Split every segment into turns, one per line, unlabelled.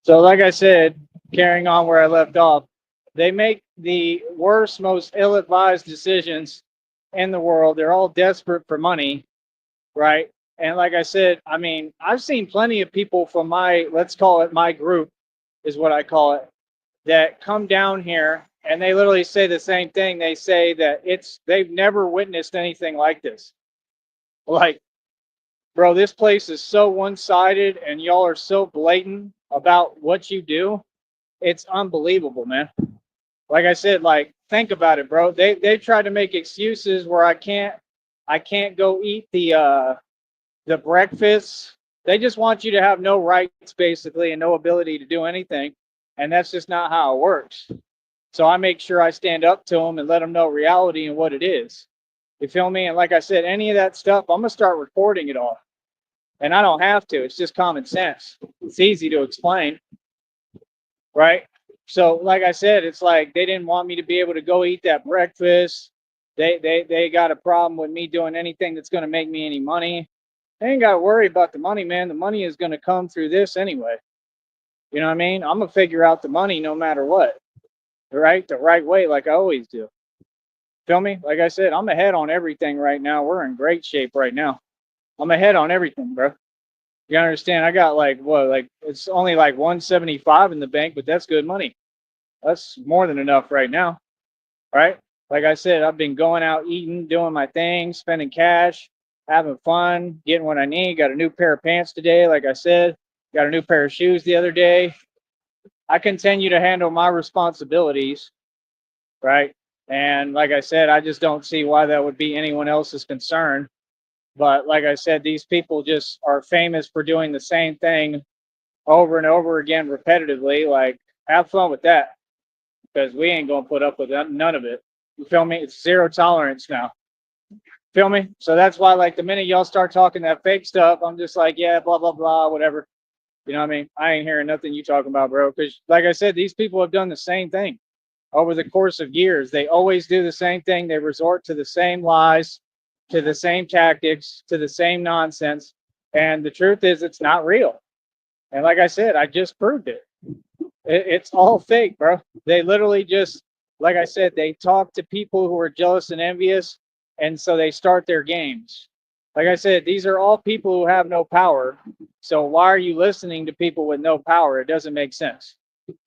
So, like I said, carrying on where I left off, they make the worst, most ill advised decisions in the world. They're all desperate for money, right? And like I said, I mean, I've seen plenty of people from my, let's call it my group, is what I call it, that come down here and they literally say the same thing. They say that they've never witnessed anything like this. Like, bro, this place is so one sided and y'all are so blatant about what you do. It's unbelievable, man. Like I said, like think about it, bro. They try to make excuses where I can't go eat the breakfast. They just want you to have no rights basically and no ability to do anything. And that's just not how it works. So I make sure I stand up to them and let them know reality and what it is. You feel me? And like I said, any of that stuff, I'm gonna start recording it all. And I don't have to. It's just common sense. It's easy to explain, right? So, like I said, it's like they didn't want me to be able to go eat that breakfast. They got a problem with me doing anything that's going to make me any money. They ain't got to worry about the money, man. The money is going to come through this anyway. You know what I mean? I'm gonna figure out the money no matter what, right? The right way, like I always do. Feel me? Like I said, I'm ahead on everything right now. We're in great shape right now. I'm ahead on everything, bro. You understand? I got like what, like it's only like 175 in the bank, but that's good money. That's more than enough right now, right? Like I said, I've been going out eating, doing my thing, spending cash, having fun, getting what I need. Got a new pair of pants today, like I said. Got a new pair of shoes the other day. I continue to handle my responsibilities, right? And like I said, I just don't see why that would be anyone else's concern. But like I said, these people just are famous for doing the same thing over and over again repetitively. Like, have fun with that because we ain't gonna put up with none of it. You feel me? It's zero tolerance now. Feel me? So that's why, like, the minute y'all start talking that fake stuff, I'm just like, yeah, blah blah blah, whatever. You know what I mean? I ain't hearing nothing you talking about, bro. Because, like I said, these people have done the same thing over the course of years. They always do the same thing. They resort to the same lies, to the same tactics, to the same nonsense. And the truth is, it's not real. And like I said, I just proved it. It's all fake, bro. They literally just, like I said, they talk to people who are jealous and envious, and so they start their games. Like I said, these are all people who have no power. So why are you listening to people with no power? It doesn't make sense.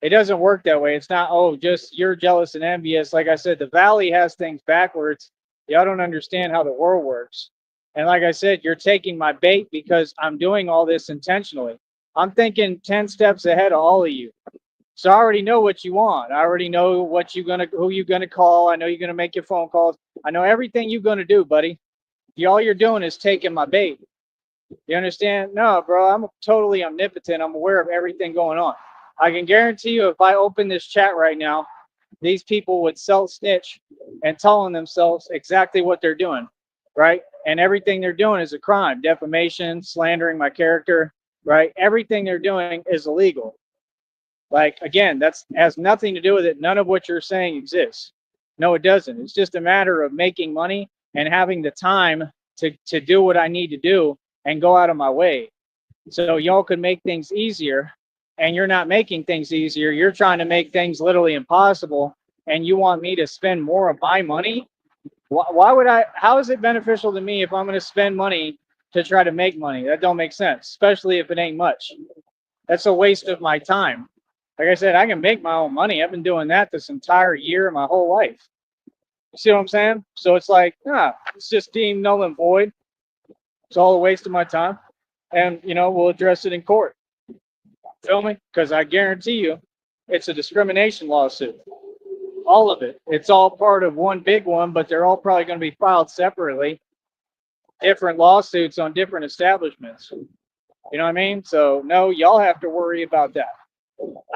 It doesn't work that way. It's not, oh, just you're jealous and envious. Like I said, the valley has things backwards. Y'all don't understand how the world works. And like I said, you're taking my bait because I'm doing all this intentionally. I'm thinking 10 steps ahead of all of you. So I already know what you want. I already know what who you're gonna call. I know you're gonna make your phone calls. I know everything you're gonna do, buddy. All you're doing is taking my bait. You understand? No, bro, I'm totally omnipotent. I'm aware of everything going on. I can guarantee you if I open this chat right now, these people would self snitch and telling themselves exactly what they're doing, right? And everything they're doing is a crime, defamation, slandering my character, right? Everything they're doing is illegal. Like again, that's has nothing to do with it. None of what you're saying exists. No, it doesn't. It's just a matter of making money and having the time to do what I need to do and go out of my way. So y'all could make things easier, and you're not making things easier. You're trying to make things literally impossible, and you want me to spend more of my money. Why would I? How is it beneficial to me if I'm going to spend money to try to make money? That don't make sense, especially if it ain't much. That's a waste of my time. Like I said, I can make my own money. I've been doing that this entire year, my whole life. You see what I'm saying? So it's like, nah, it's just deemed null and void. It's all a waste of my time. And, we'll address it in court. Feel me? Because I guarantee you, it's a discrimination lawsuit. All of it. It's all part of one big one, but they're all probably going to be filed separately. Different lawsuits on different establishments. You know what I mean? So, no, y'all have to worry about that.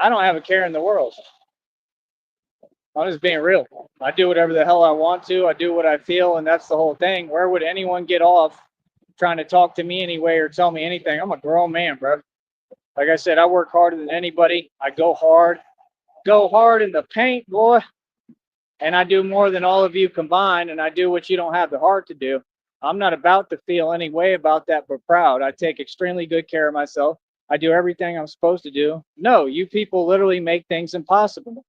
I don't have a care in the world. I'm just being real. I do whatever the hell I want to. I do what I feel, and that's the whole thing. Where would anyone get off trying to talk to me anyway or tell me anything? I'm a grown man, bro. Like I said, I work harder than anybody. I go hard in the paint, boy, and I do more than all of you combined, and I do what you don't have the heart to do. I'm not about to feel any way about that, but proud. I take extremely good care of myself. I do everything I'm supposed to do. No, you people literally make things impossible.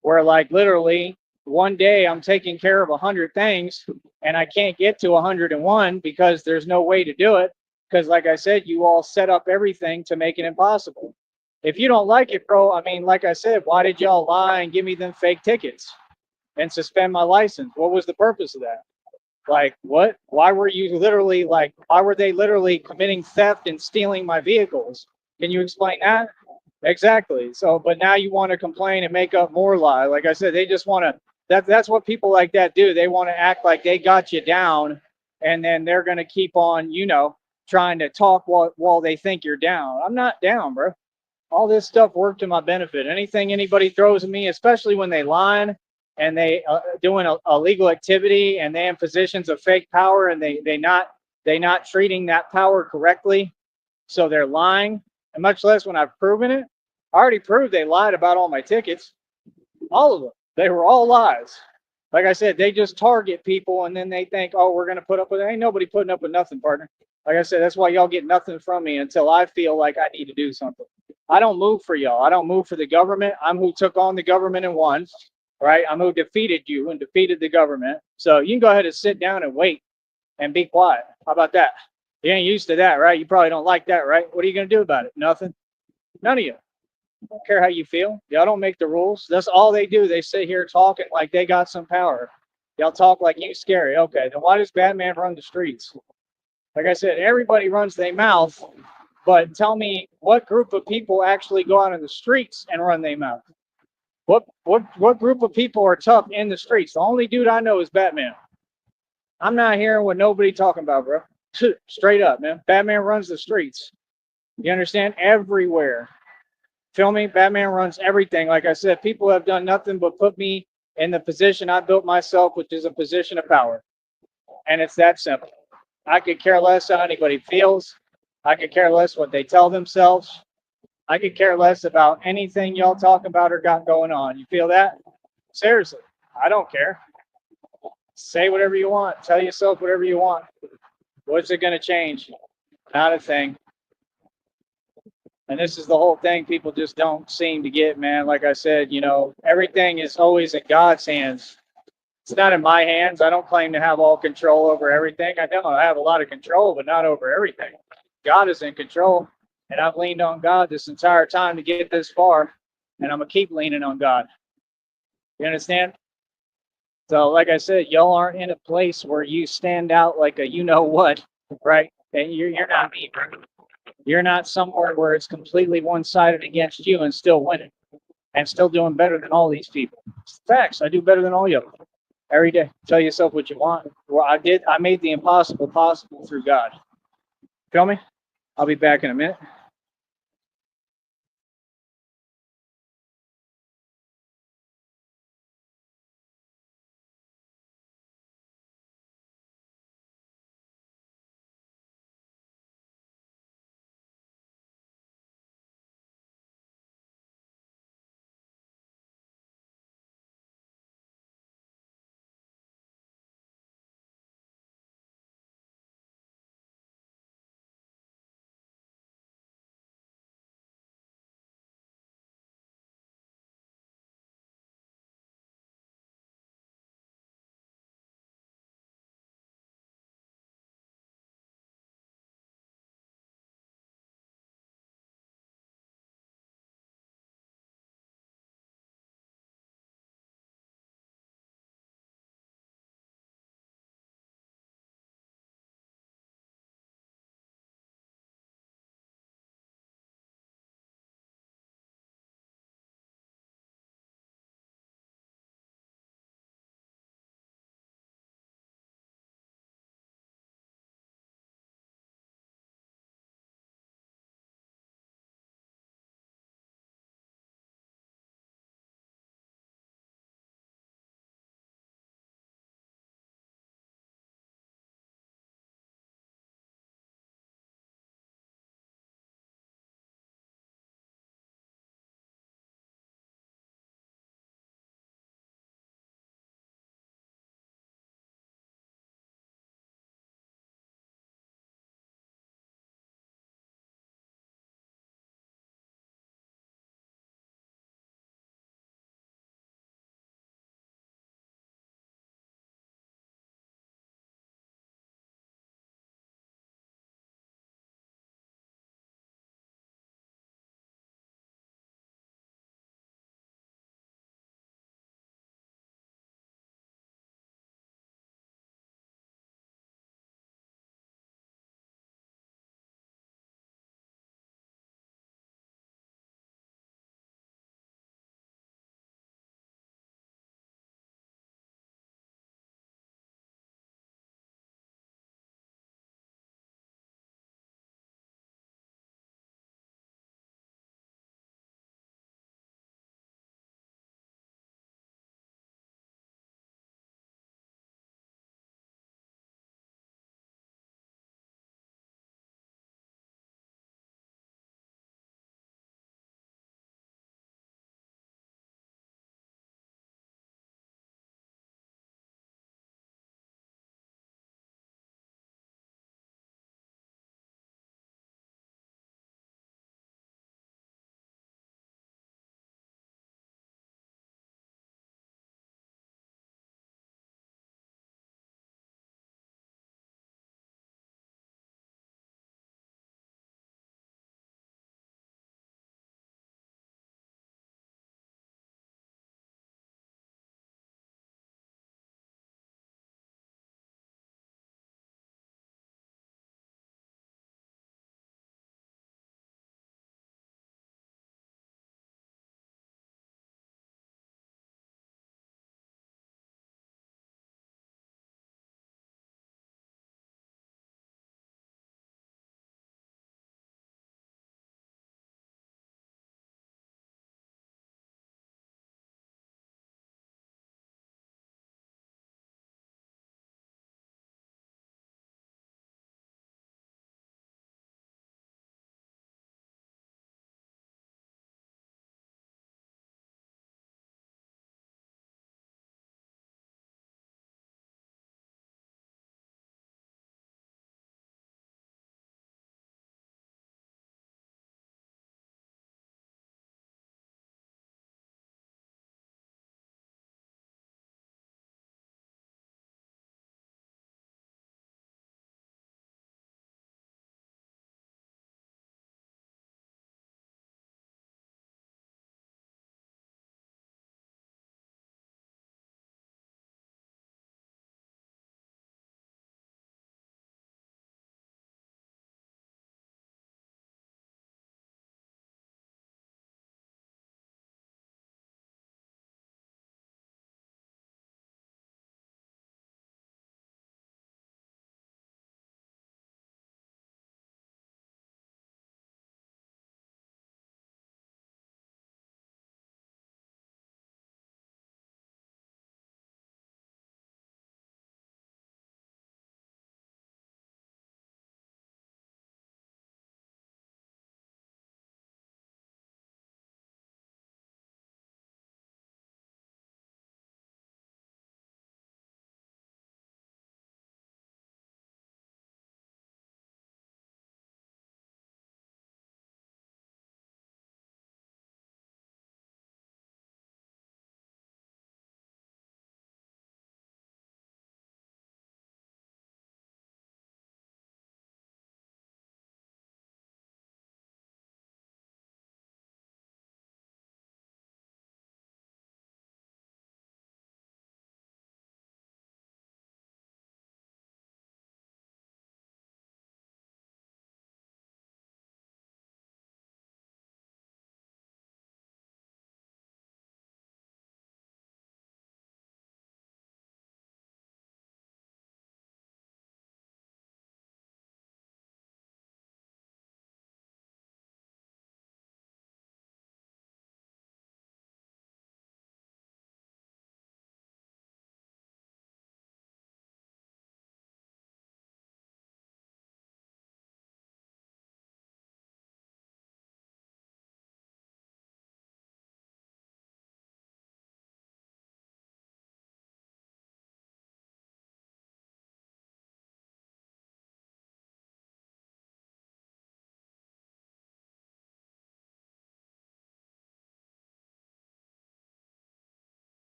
Where like literally one day I'm taking care of 100 things and I can't get to 101 because there's no way to do it. Because like I said, you all set up everything to make it impossible. If you don't like it, bro, I mean, like I said, why did y'all lie and give me them fake tickets and suspend my license? What was the purpose of that? Like, what? Why were you literally like, why were they literally committing theft and stealing my vehicles? Can you explain that? Exactly. So, but now you want to complain and make up more lie. Like I said, they just want to, that's what people like that do. They want to act like they got you down and then they're going to keep on, trying to talk while they think you're down. I'm not down, bro. All this stuff worked to my benefit. Anything anybody throws at me, especially when they lying and they doing a legal activity and they in positions of fake power and they not treating that power correctly, so they're lying. And much less when I've proven it. I already proved they lied about all my tickets, all of them. They were all lies. Like I said, they just target people and then they think, oh, we're gonna put up with it. Ain't nobody putting up with nothing, partner. Like I said, that's why y'all get nothing from me until I feel like I need to do something. I don't move for y'all. I don't move for the government. I'm who took on the government and won, right? I'm who defeated you and defeated the government. So you can go ahead and sit down and wait and be quiet. How about that? You ain't used to that, right? You probably don't like that, right? What are you going to do about it? Nothing. None of you. I don't care how you feel. Y'all don't make the rules. That's all they do. They sit here talking like they got some power. Y'all talk like you scary. Okay, then why does Batman run the streets? Like I said, everybody runs their mouth, but tell me what group of people actually go out in the streets and run their mouth? What group of people are tough in the streets? The only dude I know is Batman. I'm not hearing what nobody talking about, bro. Straight up, man. Batman runs the streets. You understand? Everywhere. Feel me? Batman runs everything. Like I said, people have done nothing but put me in the position I built myself, which is a position of power. And it's that simple. I could care less how anybody feels. I could care less what they tell themselves. I could care less about anything y'all talk about or got going on. You feel that? Seriously, I don't care. Say whatever you want. Tell yourself whatever you want. What's it going to change? Not a thing. And this is the whole thing people just don't seem to get, man. Like I said, everything is always in God's hands. It's not in my hands. I don't claim to have all control over everything. I know I have a lot of control, but not over everything. God is in control. And I've leaned on God this entire time to get this far. And I'm going to keep leaning on God. You understand? So, like I said, y'all aren't in a place where you stand out like a you know what, right? And you're not me, bro. You're not somewhere where it's completely one-sided against you and still winning and still doing better than all these people. It's facts. I do better than all of them every day. Tell yourself what you want. Well, I made the impossible possible through God. Feel me? I'll be back in a minute.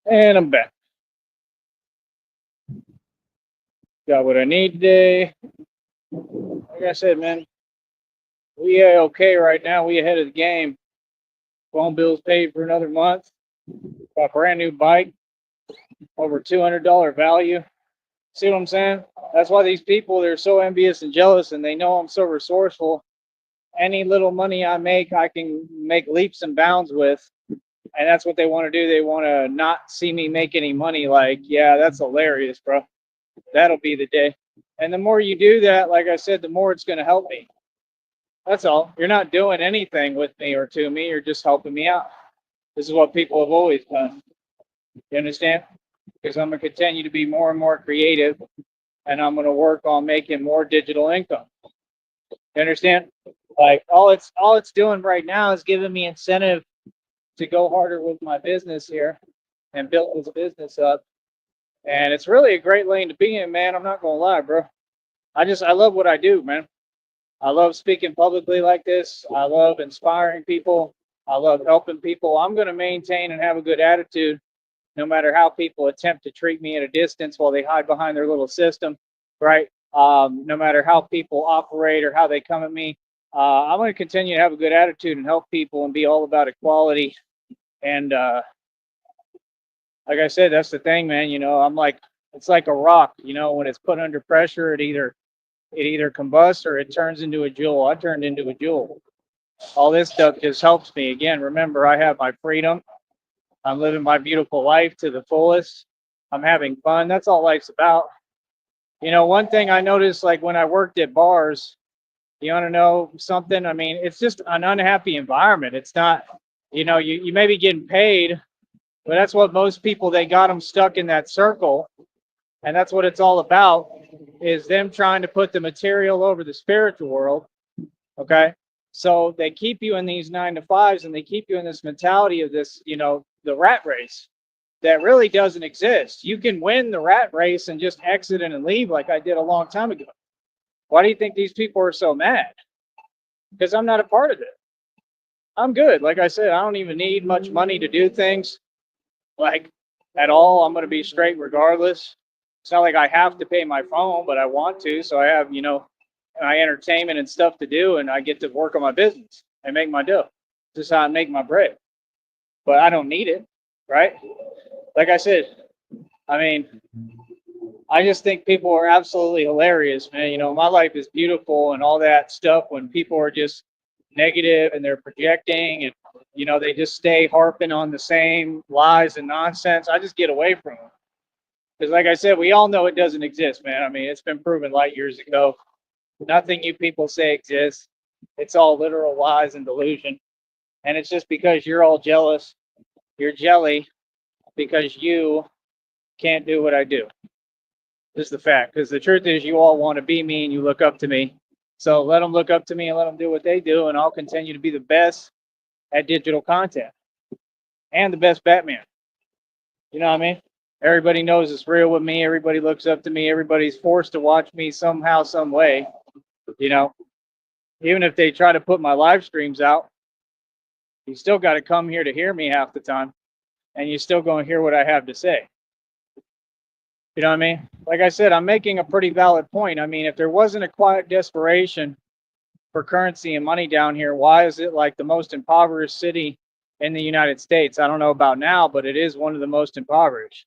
And I'm back. Got what I need today. Like I said, man, we okay right now. We ahead of the game. Phone bills paid for another month. Got a brand new bike, over $200 value. See what I'm saying? That's why these people, they're so envious and jealous, and they know I'm so resourceful. Any little money I make, I can make leaps and bounds with. And that's what they want to do. They want to not see me make any money. Like, yeah, that's hilarious, bro. That'll be the day. And the more you do that, like I said, the more it's going to help me. That's all. You're not doing anything with me or to me. You're just helping me out. This is what people have always done. You understand? Because I'm going to continue to be more and more creative, and I'm going to work on making more digital income. You understand? Like all it's doing right now is giving me incentive to go harder with my business here and build this business up. And it's really a great lane to be in, man. I'm not gonna lie, bro. I love what I do, man. I love speaking publicly like this. I love inspiring people. I love helping people. I'm gonna maintain and have a good attitude no matter how people attempt to treat me at a distance while they hide behind their little system, right? No matter how people operate or how they come at me, I'm going to continue to have a good attitude and help people and be all about equality. And like I said, that's the thing, man. You know, I'm like, it's like a rock. You know, when it's put under pressure, it either combusts or it turns into a jewel. I turned into a jewel. All this stuff just helps me. Again, remember, I have my freedom. I'm living my beautiful life to the fullest. I'm having fun. That's all life's about. You know, one thing I noticed, like when I worked at bars, you want to know something? I mean, it's just an unhappy environment. It's not, you may be getting paid, but that's what most people, they got them stuck in that circle. And that's what it's all about, is them trying to put the material over the spiritual world. Okay. So they keep you in these 9 to 5s, and they keep you in this mentality of this, the rat race that really doesn't exist. You can win the rat race and just exit and leave like I did a long time ago. Why do you think these people are so mad? Because I'm not a part of it. I'm good. Like I said, I don't even need much money to do things like at all. I'm going to be straight regardless. It's not like I have to pay my phone, but I want to. So I have, my entertainment and stuff to do, and I get to work on my business and make my dough. This is how I make my bread. But I don't need it, right? Like I said, I mean, I just think people are absolutely hilarious, man. You know, my life is beautiful and all that stuff when people are just negative and they're projecting and, they just stay harping on the same lies and nonsense. I just get away from them. Because, like I said, we all know it doesn't exist, man. I mean, it's been proven light years ago. Nothing you people say exists. It's all literal lies and delusion. And it's just because you're all jealous. You're jelly because you can't do what I do. This is the fact. Because the truth is, you all want to be me and you look up to me. So let them look up to me and let them do what they do. And I'll continue to be the best at digital content and the best Batman. You know what I mean? Everybody knows it's real with me. Everybody looks up to me. Everybody's forced to watch me somehow, some way. You know, even if they try to put my live streams out, you still got to come here to hear me half the time. And you still going to hear what I have to say. You know what I mean? Like I said, I'm making a pretty valid point. I mean, if there wasn't a quiet desperation for currency and money down here, why is it like the most impoverished city in the United States? I don't know about now, but it is one of the most impoverished.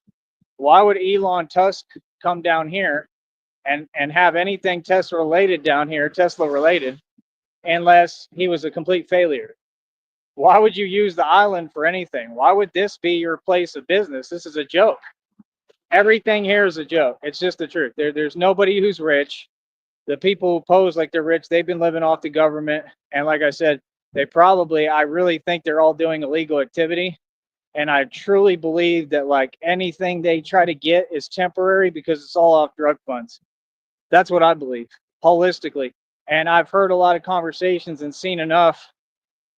Why would Elon Musk come down here and have anything Tesla related down here, Tesla related, unless he was a complete failure? Why would you use the island for anything? Why would this be your place of business? This is a joke. Everything here is a joke. It's just the truth. There's nobody who's rich. The people who pose like they're rich, they've been living off the government. And like I said, I really think they're all doing illegal activity. And I truly believe that like anything they try to get is temporary because it's all off drug funds. That's what I believe holistically. And I've heard a lot of conversations and seen enough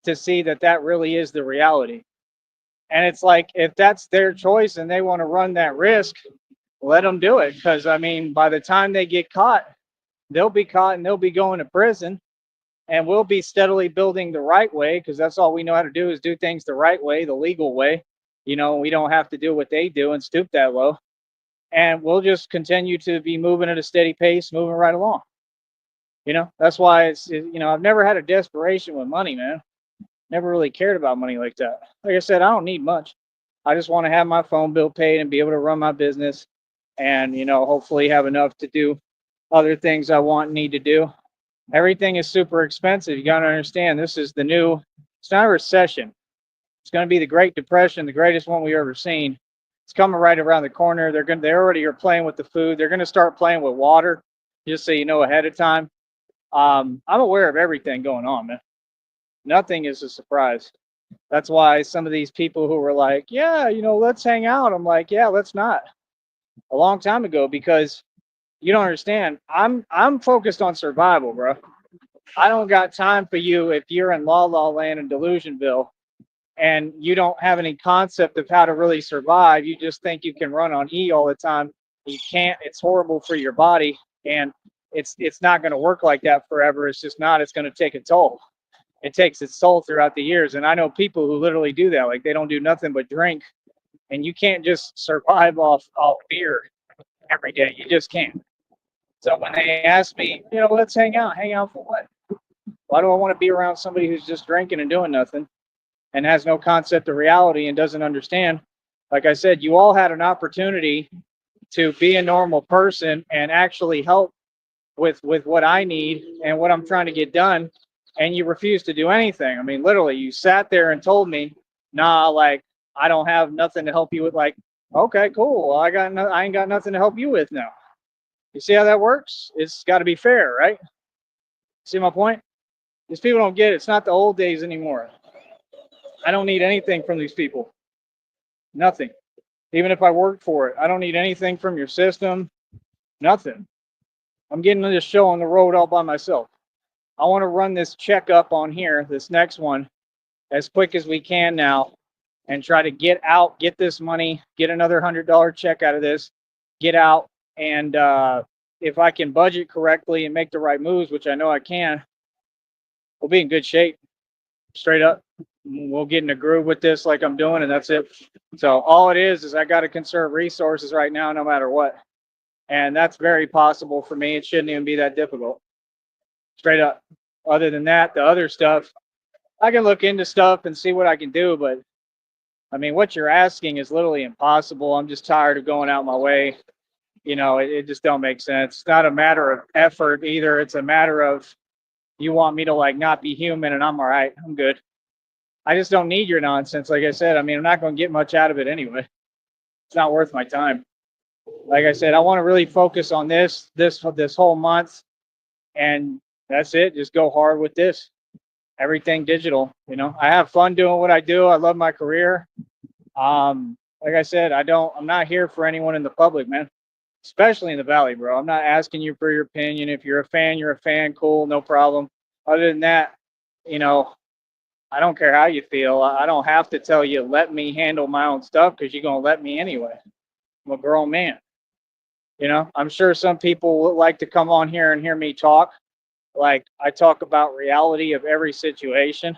to see that that really is the reality. And it's like, if that's their choice and they want to run that risk, let them do it. Because, I mean, by the time they get caught, they'll be caught and they'll be going to prison. And we'll be steadily building the right way, because that's all we know how to do is do things the right way, the legal way. We don't have to do what they do and stoop that low. And we'll just continue to be moving at a steady pace, moving right along. That's why I've never had a desperation with money, man. Never really cared about money like that. Like I said, I don't need much. I just want to have my phone bill paid and be able to run my business and, hopefully have enough to do other things I want and need to do. Everything is super expensive. You got to understand it's not a recession. It's going to be the Great Depression, the greatest one we've ever seen. It's coming right around the corner. They already are playing with the food. They're going to start playing with water, just so you know ahead of time. I'm aware of everything going on, man. Nothing is a surprise. That's why some of these people who were like, yeah, let's hang out. I'm like, yeah, let's not. A long time ago, because you don't understand. I'm focused on survival, bro. I don't got time for you if you're in La La Land and Delusionville and you don't have any concept of how to really survive. You just think you can run on E all the time. You can't. It's horrible for your body, and it's not going to work like that forever. It's just not. It's going to take a toll. It takes its toll throughout the years, and I know people who literally do that. Like, they don't do nothing but drink, and you can't just survive off beer every day. You just can't. So when they ask me, let's hang out. Hang out for what? Why do I want to be around somebody who's just drinking and doing nothing and has no concept of reality and doesn't understand? Like I said, you all had an opportunity to be a normal person and actually help with what I need and what I'm trying to get done, and you refuse to do anything. I mean, literally, you sat there and told me, nah, like, I don't have nothing to help you with. Like, okay, cool. Well, I ain't got nothing to help you with now. You see how that works? It's got to be fair, right? See my point? These people don't get it. It's not the old days anymore. I don't need anything from these people. Nothing. Even if I worked for it, I don't need anything from your system. Nothing. I'm getting this show on the road all by myself. I want to run this checkup on here, this next one, as quick as we can now, and try to get this money, get another $100 check out of this, get out, and if I can budget correctly and make the right moves, which I know I can, we'll be in good shape. Straight up. We'll get in a groove with this like I'm doing, and that's it. So all it is I got to conserve resources right now, no matter what. And that's very possible for me. It shouldn't even be that difficult. Straight up. Other than that, the other stuff, I can look into stuff and see what I can do, but I mean, what you're asking is literally impossible. I'm just tired of going out my way. It just don't make sense. It's not a matter of effort either. It's a matter of, you want me to like not be human, and I'm all right. I'm good. I just don't need your nonsense. Like I said, I mean, I'm not going to get much out of it anyway. It's not worth my time. Like I said, I want to really focus on this whole month, and that's it. Just go hard with this. Everything digital. I have fun doing what I do. I love my career. Like I said, I'm not here for anyone in the public, man. Especially in the Valley, bro. I'm not asking you for your opinion. If you're a fan, you're a fan. Cool, no problem. Other than that, I don't care how you feel. I don't have to tell you, let me handle my own stuff, because you're going to let me anyway. I'm a grown man. I'm sure some people would like to come on here and hear me talk. Like, I talk about reality of every situation,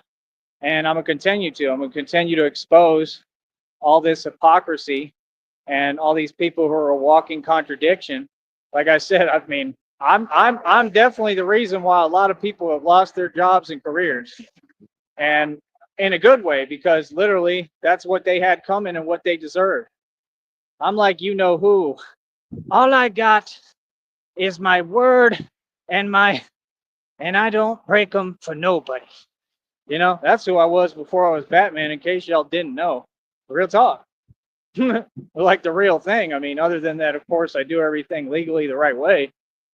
and I'm going to continue to expose all this hypocrisy and all these people who are a walking contradiction. Like I said, I mean, I'm definitely the reason why a lot of people have lost their jobs and careers, and in a good way, because literally that's what they had coming and what they deserve. I'm like, who. All I got is my word and I don't break them for nobody. That's who I was before I was Batman, in case y'all didn't know. Real talk. Like the real thing. I mean, other than that, of course, I do everything legally the right way.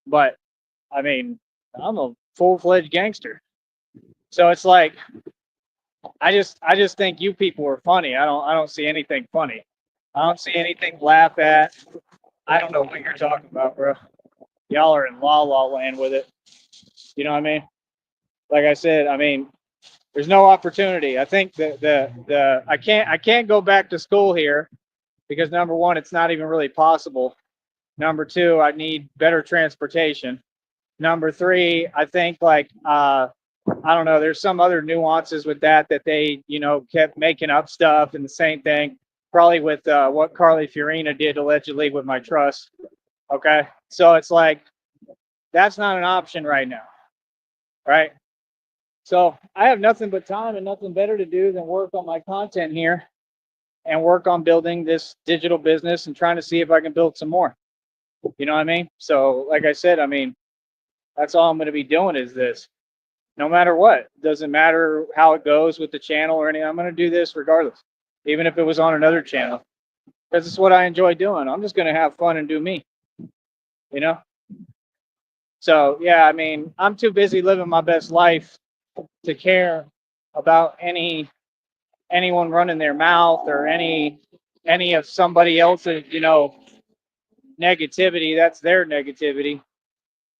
But I mean, I'm a full-fledged gangster. So it's like, I just think you people are funny. I don't see anything funny. I don't see anything to laugh at. I don't know what you're talking about, bro. Y'all are in La La Land with it. You know what I mean? Like I said, I mean, there's no opportunity. I think that I can't go back to school here, because number one, it's not even really possible. Number two, I need better transportation. Number three, I think like I don't know, there's some other nuances with that they, kept making up stuff and the same thing. probably with what Carly Fiorina did allegedly with my trust. Okay, so it's like that's not an option right now, right? So I have nothing but time and nothing better to do than work on my content here and work on building this digital business and trying to see if I can build some more. You know what I mean? So, like I said, I mean, that's all I'm going to be doing is this. No matter what, doesn't matter how it goes with the channel or anything. I'm going to do this regardless, even if it was on another channel, because it's what I enjoy doing. I'm just going to have fun and do me, you know? So, yeah, I mean, I'm too busy living my best life to care about anyone running their mouth or any of somebody else's, negativity. That's their negativity.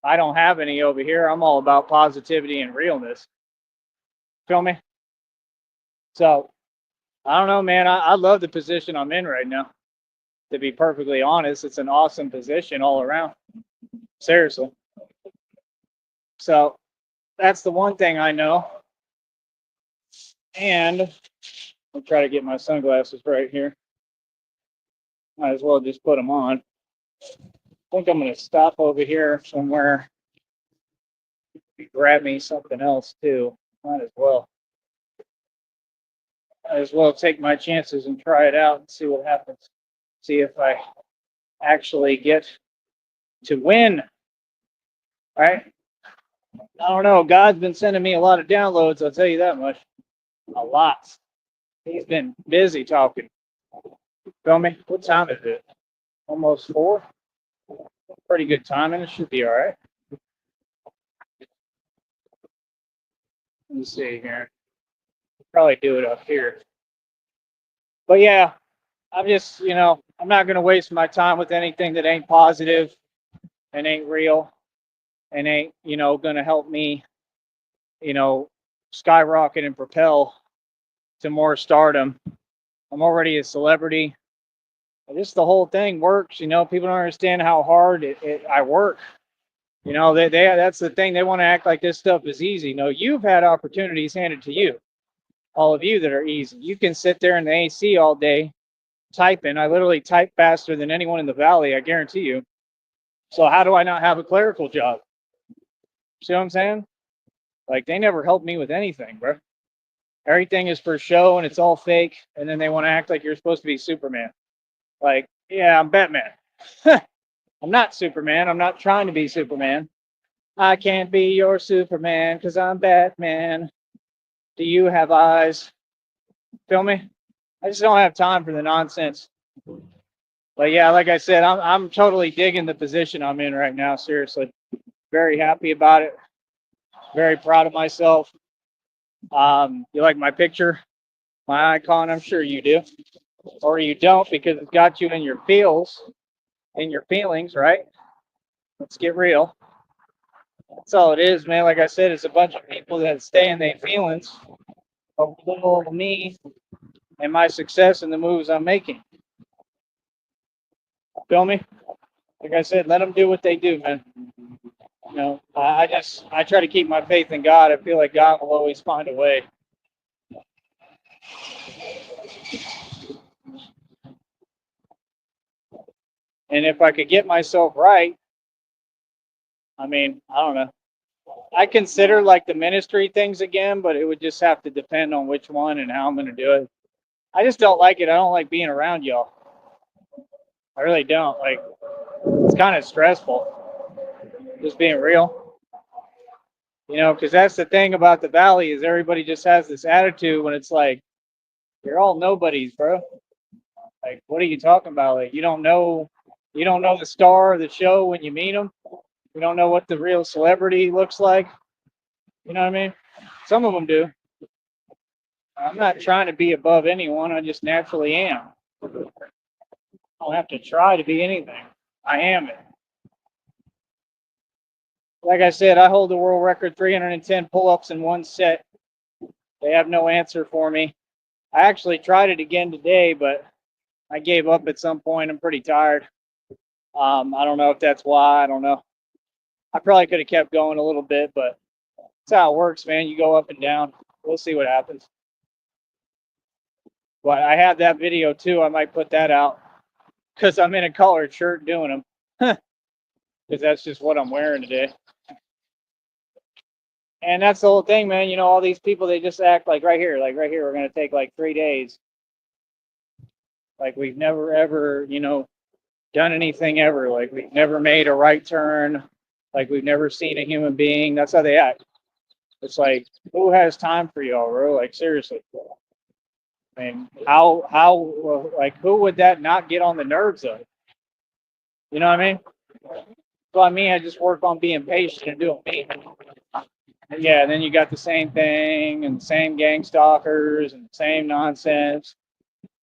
I don't have any over here. I'm all about positivity and realness. Feel me? So I don't know, man. I love the position I'm in right now. To be perfectly honest, it's an awesome position all around. Seriously. So that's the one thing I know. And I'll try to get my sunglasses right here. Might as well just put them on. I think I'm going to stop over here somewhere. Grab me something else too. Might as well. Might as well take my chances and try it out and see what happens. See if I actually get to win. Right? I don't know. God's been sending me a lot of downloads. I'll tell you that much. A lot. He's been busy talking. Feel me? What time is it? Almost 4. Pretty good timing. It should be all right. Let me see here. Probably do it up here. But yeah, I'm just, I'm not going to waste my time with anything that ain't positive and ain't real and ain't, going to help me, skyrocket and propel to more stardom. I'm already a celebrity. Just the whole thing works. People don't understand how hard I work. That's the thing. They want to act like this stuff is easy. No, you've had opportunities handed to you. All of you that are easy. You can sit there in the AC all day typing. I literally type faster than anyone in the valley, I guarantee you. So how do I not have a clerical job? See what I'm saying? Like, they never helped me with anything, bro. Everything is for show and it's all fake. And then they want to act like you're supposed to be Superman. Like, yeah, I'm Batman. I'm not Superman. I'm not trying to be Superman. I can't be your Superman because I'm Batman. Do you have eyes? Feel me? I just don't have time for the nonsense. But yeah, like I said, I'm totally digging the position I'm in right now. Seriously, very happy about it. Very proud of myself. You like my picture, my icon? I'm sure you do, or you don't because it's got you in your feelings, right? Let's get real. That's all it is, man. Like I said, it's a bunch of people that stay in their feelings of little old me and my success and the moves I'm making. Feel me? Like I said, let them do what they do, man. I try to keep my faith in God. I feel like God will always find a way. And if I could get myself right, I mean, I don't know. I consider like the ministry things again, but it would just have to depend on which one and how I'm going to do it. I just don't like it. I don't like being around y'all. I really don't. Like, it's kind of stressful. Just being real. Because that's the thing about the valley is everybody just has this attitude when it's like, you're all nobodies, bro. Like, what are you talking about? Like, you don't know the star of the show when you meet them. You don't know what the real celebrity looks like. You know what I mean? Some of them do. I'm not trying to be above anyone. I just naturally am. I don't have to try to be anything. I am it. Like I said, I hold the world record 310 pull-ups in one set. They have no answer for me. I actually tried it again today, but I gave up at some point. I'm pretty tired. I don't know if that's why. I don't know. I probably could have kept going a little bit, but that's how it works, man. You go up and down. We'll see what happens. But I have that video too. I might put that out because I'm in a collared shirt doing them because that's just what I'm wearing today. And that's the whole thing, man. You know, all these people, they just act like right here, we're going to take like 3 days. Like we've never ever, done anything ever. Like we've never made a right turn. Like we've never seen a human being. That's how they act. It's like, who has time for y'all, bro? Like seriously. I mean, like, who would that not get on the nerves of? You know what I mean? So I just work on being patient and doing me. Yeah, and then you got the same thing and the same gang stalkers and the same nonsense.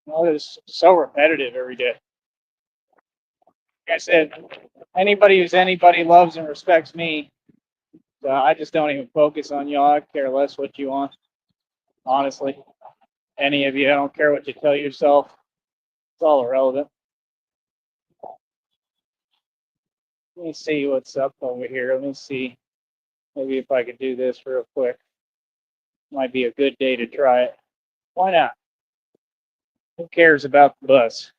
It's so repetitive every day. Like I said, anybody who's anybody loves and respects me. So I just don't even focus on y'all. I care less what you want. Honestly, any of you, I don't care what you tell yourself. It's all irrelevant. Let me see what's up over here. Let me see. Maybe if I could do this real quick. Might be a good day to try it. Why not? Who cares about the bus?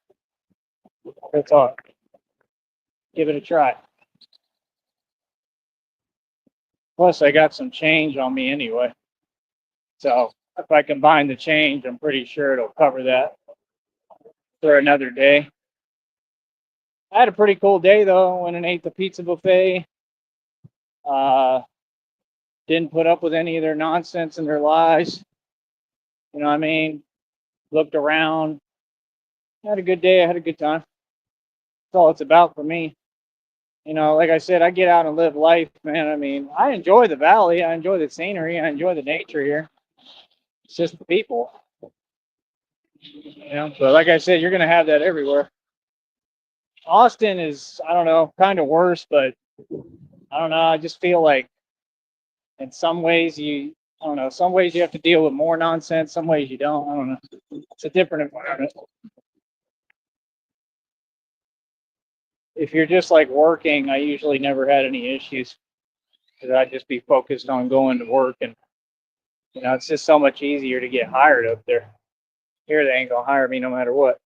Let's talk. Give it a try. Plus, I got some change on me anyway. So if I combine the change, I'm pretty sure it'll cover that for another day. I had a pretty cool day though. Went and ate the pizza buffet. Didn't put up with any of their nonsense and their lies. You know what I mean? Looked around. Had a good day. I had a good time. That's all it's about for me. Like I said, I get out and live life, man. I mean, I enjoy the valley. I enjoy the scenery. I enjoy the nature here. It's just the people. But like I said, you're going to have that everywhere. Austin is, I don't know, kind of worse, but I don't know. I just feel like in some ways I don't know, some ways you have to deal with more nonsense, some ways you don't. I don't know. It's a different environment. If you're just like working, I usually never had any issues because I'd just be focused on going to work, and it's just so much easier to get hired up there. Here they ain't gonna hire me no matter what.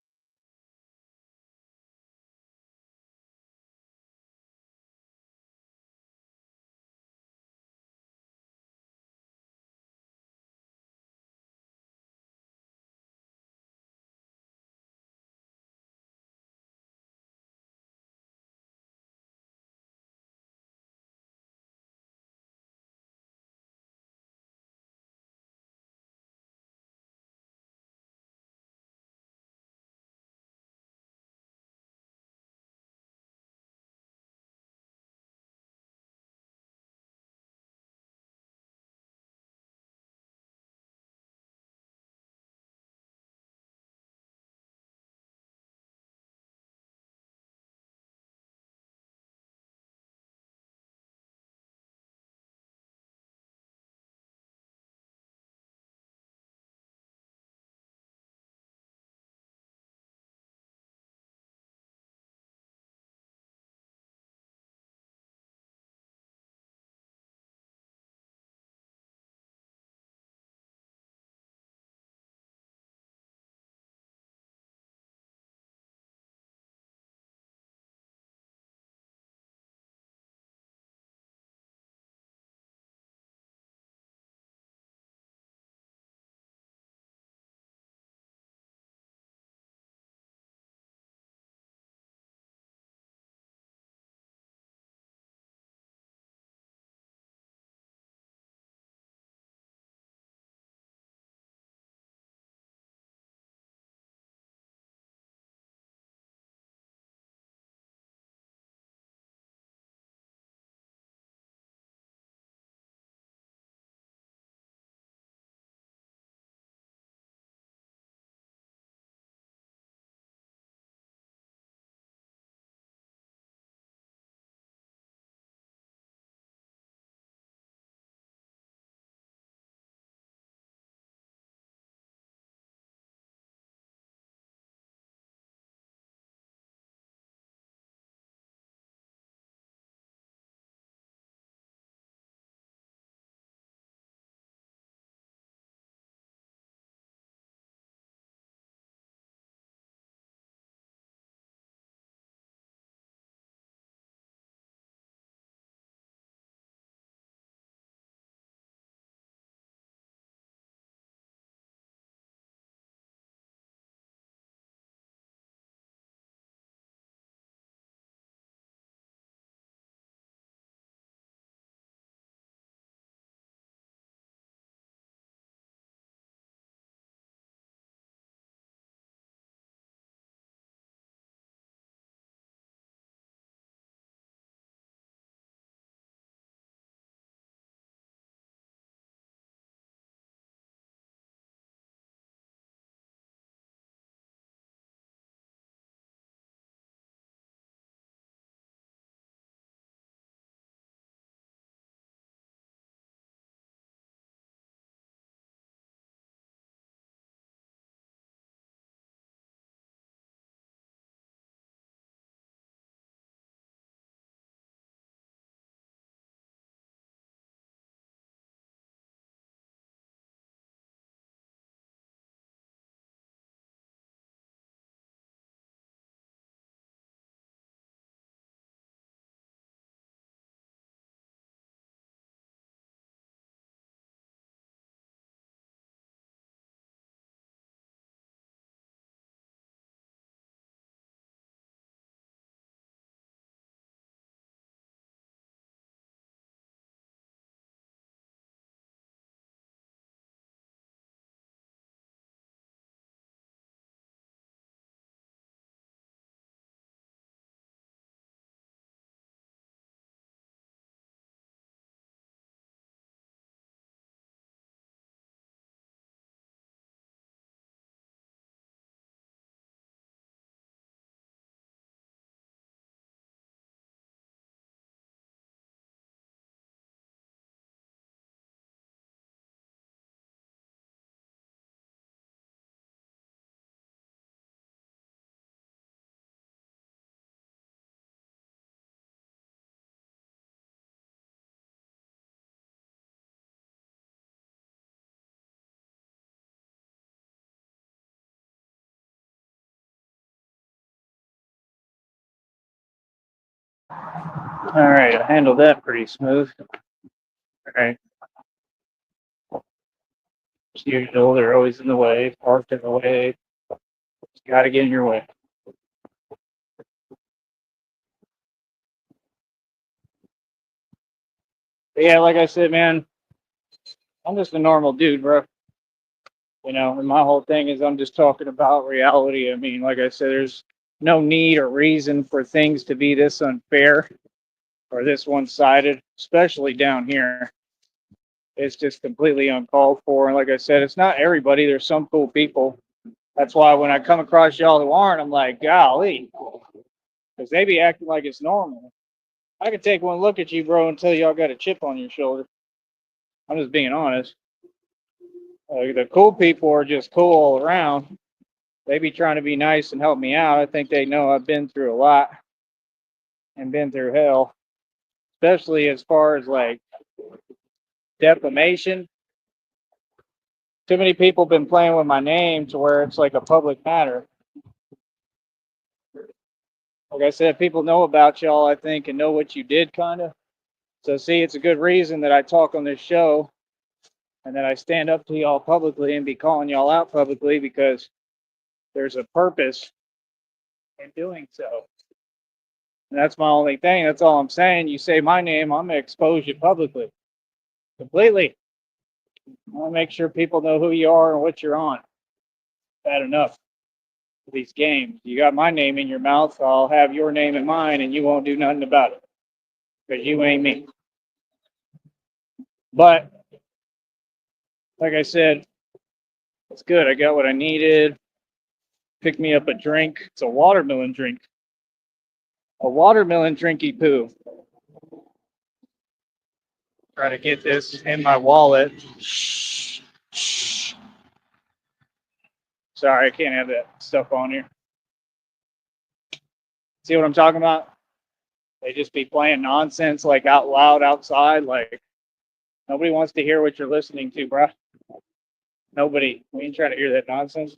All right, I handled that pretty smooth. All right, as usual, they're always in the way, parked in the way. Got to get in your way. But yeah, like I said, man, I'm just a normal dude, bro. And my whole thing is I'm just talking about reality. I mean, like I said, there's no need or reason for things to be this unfair or this one-sided, especially down here. It's just completely uncalled for. And like I said, it's not everybody. There's some cool people. That's why when I come across y'all who aren't, I'm like, golly, because they be acting like it's normal. I could take one look at you, bro, and tell y'all got a chip on your shoulder. I'm just being honest. The cool people are just cool all around. They be trying to be nice and help me out. I think they know I've been through a lot and been through hell, especially as far as like defamation. Too many people been playing with my name to where it's like a public matter. Like I said, people know about y'all, I think, and know what you did, kind of. So, see, it's a good reason that I talk on this show and that I stand up to y'all publicly and be calling y'all out publicly because there's a purpose in doing so. And that's my only thing. That's all I'm saying. You say my name, I'm going to expose you publicly, completely. I want to make sure people know who you are and what you're on. Bad enough for these games. You got my name in your mouth, I'll have your name in mine, and you won't do nothing about it because you ain't me. But like I said, it's good. I got what I needed. Pick me up a drink. It's a watermelon drink. A watermelon drinky poo. Try to get this in my wallet. Sorry, I can't have that stuff on here. See what I'm talking about? They just be playing nonsense like out loud outside. Like nobody wants to hear what you're listening to, bruh. Nobody. We ain't trying to hear that nonsense.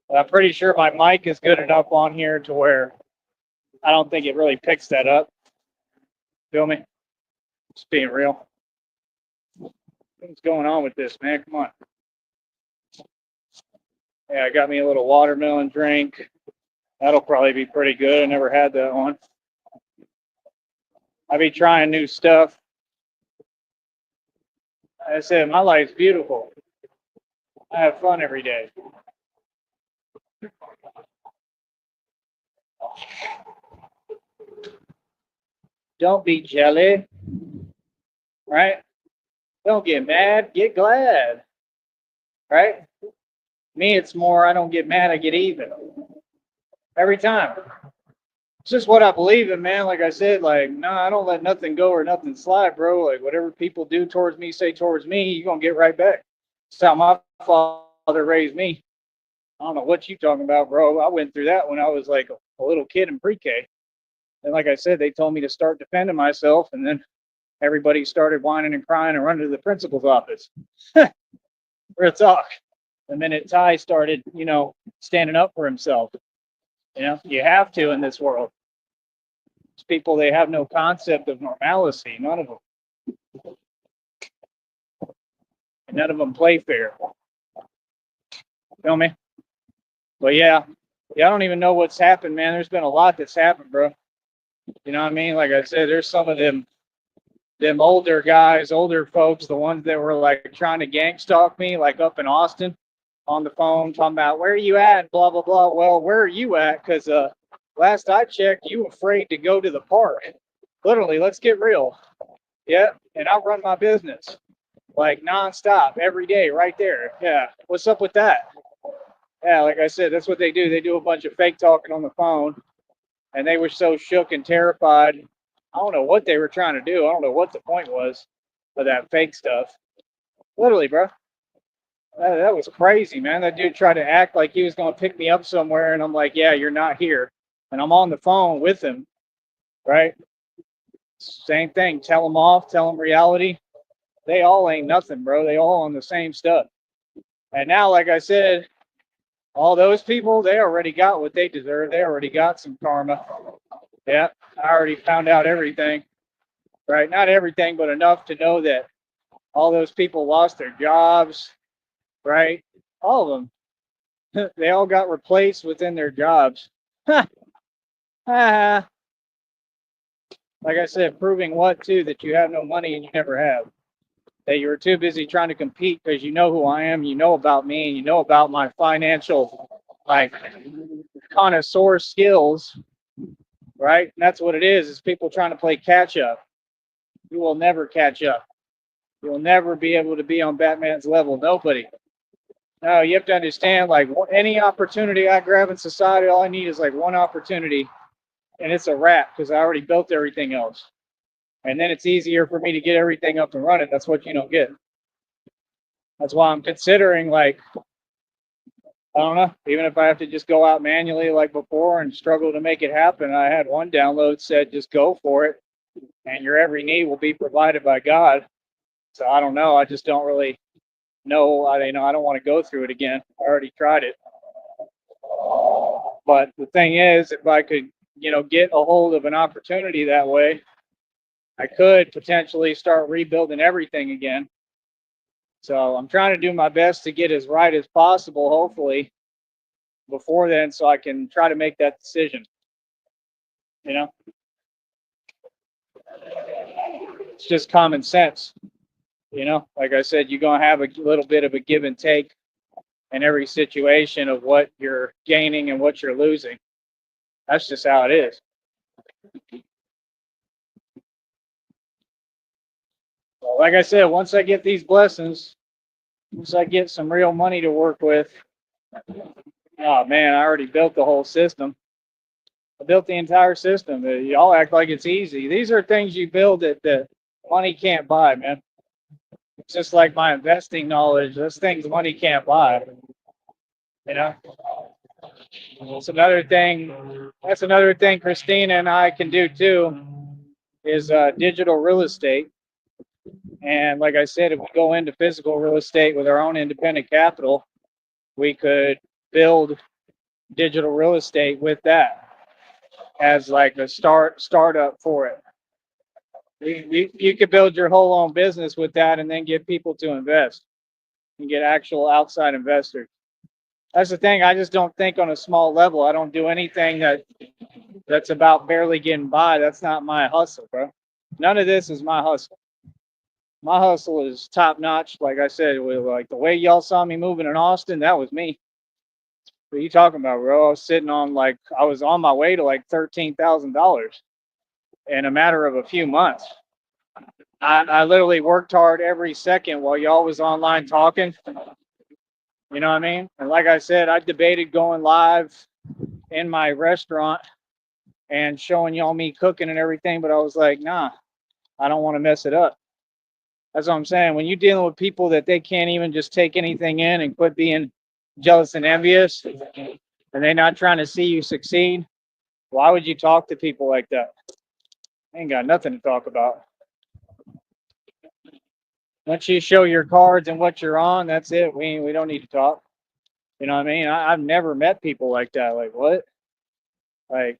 But I'm pretty sure my mic is good enough on here to where I don't think it really picks that up. Feel me? Just being real. What's going on with this, man? Come on. Yeah, I got me a little watermelon drink. That'll probably be pretty good. I never had that one. I be trying new stuff. I said my life's beautiful. I have fun every day. Don't be jelly, right? Don't get mad, get glad, right? Me, it's more I don't get mad, I get even every time. It's just what I believe in, man. Like I said, like, no, I don't let nothing go or nothing slide, bro. Like, whatever people do towards me, say towards me, you're going to get right back. That's how my father raised me. I don't know what you talking about, bro. I went through that when I was like a little kid in pre-K. And like I said, they told me to start defending myself, and then everybody started whining and crying and running to the principal's office. Real talk. The minute Ty started, standing up for himself, you have to in this world. These people, they have no concept of normalcy. None of them. And none of them play fair. Feel me? But yeah, I don't even know what's happened, man. There's been a lot that's happened, bro. You know what I mean? Like I said, there's some of them older guys, older folks, the ones that were like trying to gang stalk me, like up in Austin on the phone, talking about where are you at, blah, blah, blah. Well, where are you at? Because last I checked, you afraid to go to the park. Literally, let's get real. Yeah, and I run my business like nonstop every day right there. Yeah, what's up with that? Yeah, like I said, that's what they do. They do a bunch of fake talking on the phone, and they were so shook and terrified. I don't know what they were trying to do. I don't know what the point was of that fake stuff. Literally, bro. That was crazy, man. That dude tried to act like he was going to pick me up somewhere, and I'm like, yeah, you're not here. And I'm on the phone with him, right? Same thing. Tell them off, tell them reality. They all ain't nothing, bro. They all on the same stuff. And now, like I said, All those people, they already got what they deserve. They already got some karma. Yeah, I already found out everything, right? Not everything, but enough to know that all those people lost their jobs, right? All of them. They all got replaced within their jobs. Like I said, proving what too, that you have no money and you never have. That you were too busy trying to compete because you know who I am, you know about me, and you know about my financial like connoisseur skills, right? And that's what it is people trying to play catch up. You will never catch up. You'll never be able to be on Batman's level. Nobody. No, you have to understand, like any opportunity I grab in society, all I need is like one opportunity and it's a wrap because I already built everything else. And then it's easier for me to get everything up and running. That's what you don't get. That's why I'm considering, like, I don't know, even if I have to just go out manually like before and struggle to make it happen. I had one download said just go for it and your every need will be provided by God. So I don't know. I just don't really know. I don't want to go through it again. I already tried it. But the thing is, if I could, get a hold of an opportunity that way, I could potentially start rebuilding everything again. So I'm trying to do my best to get as right as possible, hopefully, before then, so I can try to make that decision. It's just common sense. Like I said, you're going to have a little bit of a give and take in every situation of what you're gaining and what you're losing. That's just how it is. So like I said, once I get these blessings, once I get some real money to work with, oh man, I already built the whole system. I built the entire system. Y'all act like it's easy. These are things you build that money can't buy, man. It's just like my investing knowledge. Those things money can't buy. It's another thing. That's another thing Christina and I can do too, is digital real estate. And like I said, if we go into physical real estate with our own independent capital, we could build digital real estate with that as like a startup for it. You could build your whole own business with that and then get people to invest and get actual outside investors. That's the thing. I just don't think on a small level. I don't do anything that's about barely getting by. That's not my hustle, bro. None of this is my hustle. My hustle is top notch. Like I said, like the way y'all saw me moving in Austin, that was me. What are you talking about, bro? I was sitting on I was on my way to like $13,000 in a matter of a few months. I literally worked hard every second while y'all was online talking. You know what I mean? And like I said, I debated going live in my restaurant and showing y'all me cooking and everything, but I was like, nah, I don't want to mess it up. That's what I'm saying. When you're dealing with people that they can't even just take anything in and quit being jealous and envious, and they're not trying to see you succeed, why would you talk to people like that? Ain't got nothing to talk about. Once you show your cards and what you're on, that's it. We don't need to talk. You know what I mean? I've never met people like that. Like what? Like,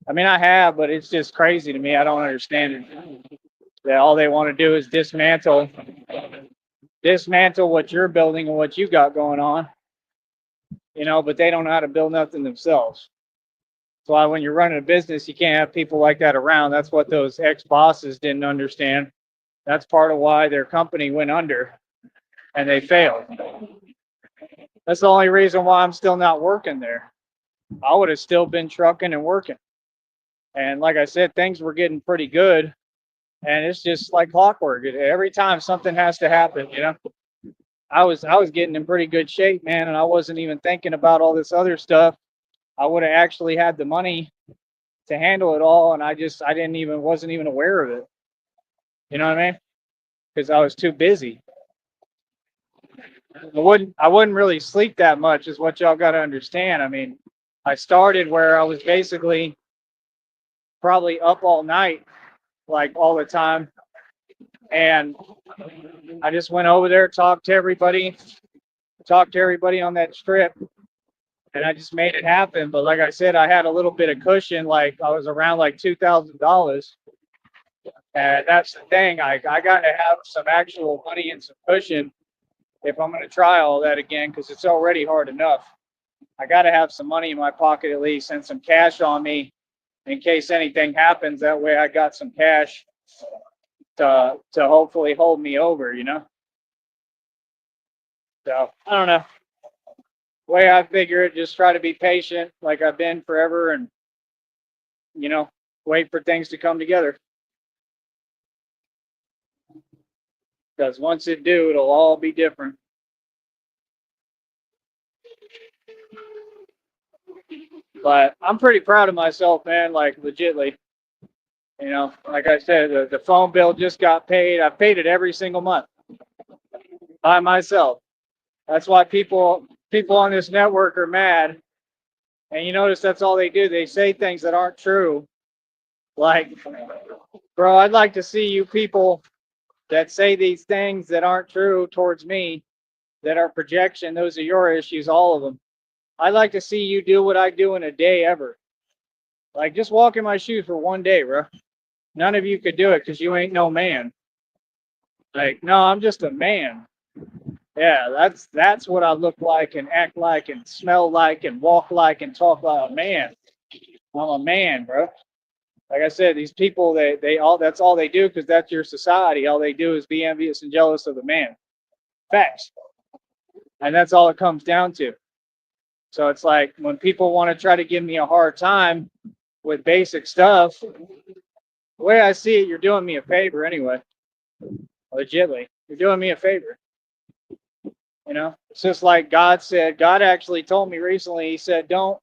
I mean, I have, but it's just crazy to me. I don't understand it. That all they want to do is dismantle what you're building and what you got going on. But they don't know how to build nothing themselves. That's why when you're running a business, you can't have people like that around. That's what those ex-bosses didn't understand. That's part of why their company went under and they failed. That's the only reason why I'm still not working there. I would have still been trucking and working. And like I said, things were getting pretty good. And it's just like clockwork. Every time something has to happen, I was getting in pretty good shape, man, and I wasn't even thinking about all this other stuff. I would have actually had the money to handle it all, and wasn't even aware of it. You know what I mean? Because I was too busy. I wouldn't really sleep that much, is what y'all got to understand. I mean, I started where I was basically probably up all night, like all the time, and I just went over there, talked to everybody on that strip, and I just made it happen. But like I said, I had a little bit of cushion, like I was around like $2,000. And that's the thing. I got to have some actual money and some cushion if I'm going to try all that again, because it's already hard enough. I got to have some money in my pocket at least and some cash on me in case anything happens. That way I got some cash to hopefully hold me over. So I don't know. The way I figure it, just try to be patient like I've been forever and, you know, wait for things to come together. Because once it do, it'll all be different. But I'm pretty proud of myself, man, like legitly. Like I said, the phone bill just got paid. I've paid it every single month by myself. That's why people on this network are mad. And you notice that's all they do. They say things that aren't true. Like, bro, I'd like to see you people that say these things that aren't true towards me, that are projection. Those are your issues, all of them. I'd like to see you do what I do in a day ever. Like, just walk in my shoes for one day, bro. None of you could do it because you ain't no man. Like, no, I'm just a man. Yeah, that's what I look like and act like and smell like and walk like and talk like a man. I'm a man, bro. Like I said, these people they all that's all they do because that's your society. All they do is be envious and jealous of the man. Facts. And that's all it comes down to. So it's like when people want to try to give me a hard time with basic stuff, the way I see it, you're doing me a favor anyway. Legitly. You're doing me a favor. It's just like God said. God actually told me recently, he said, don't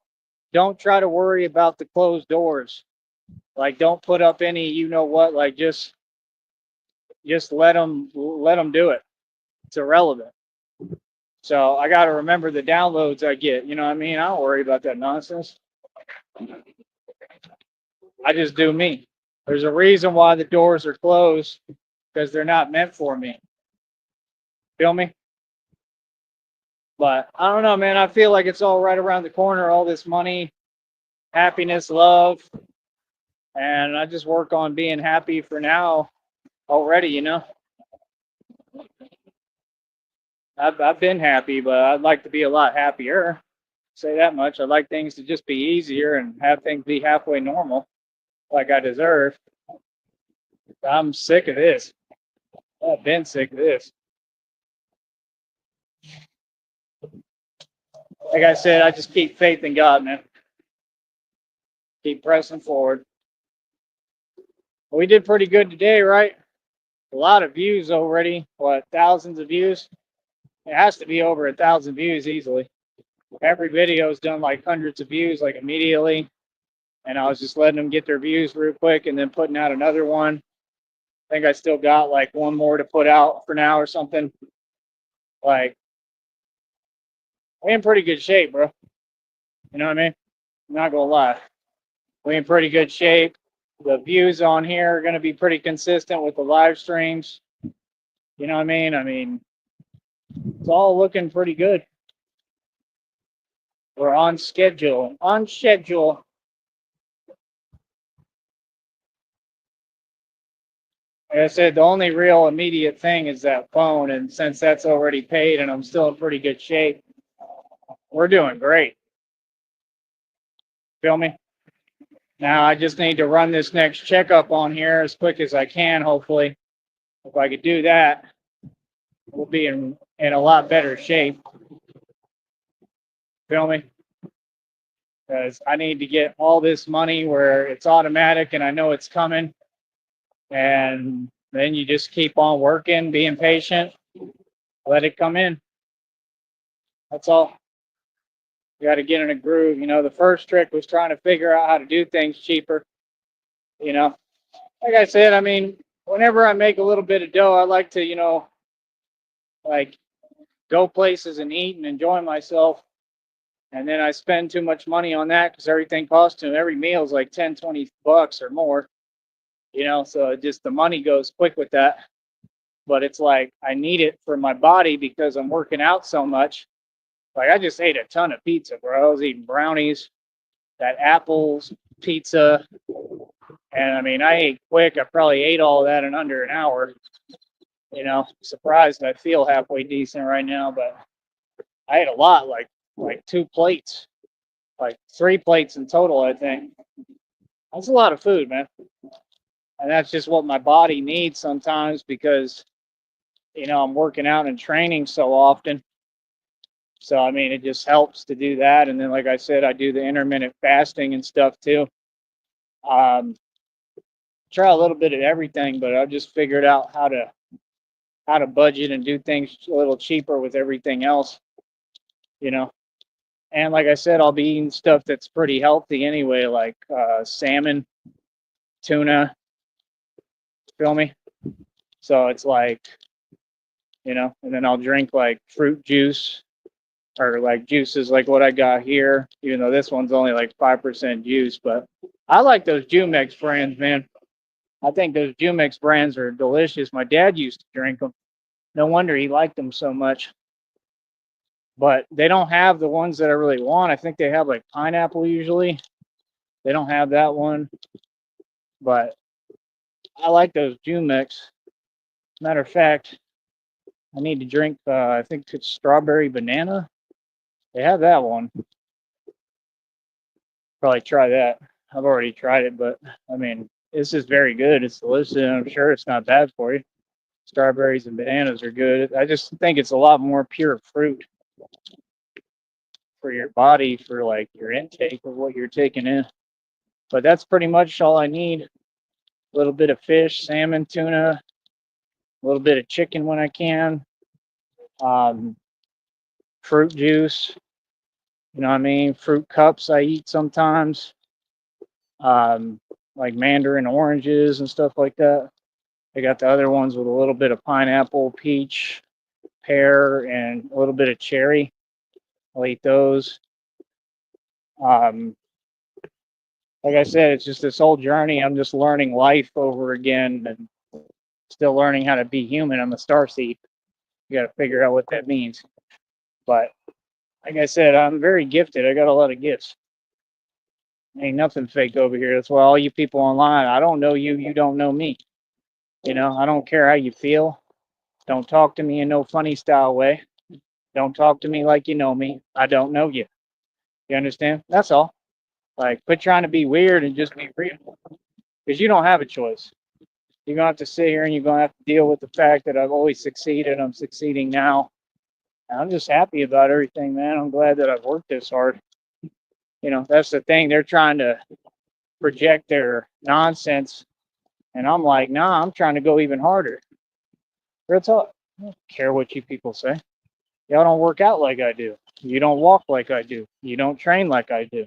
try to worry about the closed doors. Like, don't put up any, what, like just let them do it. It's irrelevant. So I got to remember the downloads I get. You know what I mean? I don't worry about that nonsense. I just do me. There's a reason why the doors are closed, because they're not meant for me. Feel me? But I don't know, man. I feel like it's all right around the corner, all this money, happiness, love. And I just work on being happy for now already. I've been happy, but I'd like to be a lot happier. Say that much. I'd like things to just be easier and have things be halfway normal, like I deserve. I'm sick of this. I've been sick of this. Like I said, I just keep faith in God, man. Keep pressing forward. We did pretty good today, right? A lot of views already. What, thousands of views? It has to be over 1,000 views easily. Every video's done like hundreds of views, like immediately. And I was just letting them get their views real quick and then putting out another one. I think I still got like one more to put out for now or something. Like, we're in pretty good shape, bro. You know what I mean? I'm not gonna lie. We're in pretty good shape. The views on here are gonna be pretty consistent with the live streams. You know what I mean? It's all looking pretty good. We're on schedule. On schedule. Like I said, the only real immediate thing is that phone, and since that's already paid and I'm still in pretty good shape, we're doing great. Feel me? Now I just need to run this next checkup on here as quick as I can, hopefully. If I could do that, we'll be in a lot better shape. Feel me? Because I need to get all this money where it's automatic and I know it's coming. And then you just keep on working, being patient, let it come in. That's all. You got to get in a groove. The first trick was trying to figure out how to do things cheaper. Like I said, whenever I make a little bit of dough, I like to, like go places and eat and enjoy myself. And then I spend too much money on that because everything costs every meal is like 10, 20 bucks or more. So just the money goes quick with that. But it's like I need it for my body because I'm working out so much. Like I just ate a ton of pizza, bro. I was eating brownies, that apples, pizza, and I mean I ate quick. I probably ate all that in under an hour. Surprised I feel halfway decent right now, but I ate a lot, like 2 plates, like 3 plates in total, I think. That's a lot of food, man. And that's just what my body needs sometimes because, I'm working out and training so often. So, I mean, it just helps to do that. And then, like I said, I do the intermittent fasting and stuff too. Um, Try a little bit of everything, but I've just figured out how to budget and do things a little cheaper with everything else, you know. And like I said, I'll be eating stuff that's pretty healthy anyway, like salmon, tuna, feel me? So it's like, and then I'll drink like fruit juice or like juices like what I got here, even though this one's only like 5% juice. But I like those Jumex brands, man. I think those Jumex brands are delicious. My dad used to drink them. No wonder he liked them so much. But they don't have the ones that I really want. I think they have like pineapple usually. They don't have that one. But I like those Jumex. Matter of fact, I need to drink, I think it's strawberry banana. They have that one. Probably try that. I've already tried it, but I mean, this is very good. It's delicious, and I'm sure it's not bad for you. Strawberries and bananas are good. I just think it's a lot more pure fruit for your body, for like your intake of what you're taking in. But that's pretty much all I need. A little bit of fish, salmon, tuna, a little bit of chicken when I can, um, fruit juice, you know what I mean? Fruit cups I eat sometimes, um, like mandarin oranges and stuff like that. I got the other ones with a little bit of pineapple, peach, pear, and a little bit of cherry. I'll eat those. Um, like I said, it's just this whole journey. I'm just learning life over again and still learning how to be human. I'm a starseed. You got to figure out what that means. But like I said, I'm very gifted. I got a lot of gifts. Ain't nothing fake over here. That's why all you people online, I don't know you, you don't know me. I don't care how you feel. Don't talk to me in no funny style way. Don't talk to me like you know me. I don't know you. You understand? That's all. Like, quit trying to be weird and just be real. Because you don't have a choice. You're going to have to sit here and you're going to have to deal with the fact that I've always succeeded. I'm succeeding now. And I'm just happy about everything, man. I'm glad that I've worked this hard. That's the thing. They're trying to project their nonsense. And I'm like, nah, I'm trying to go even harder. Real talk. I don't care what you people say. Y'all don't work out like I do. You don't walk like I do. You don't train like I do.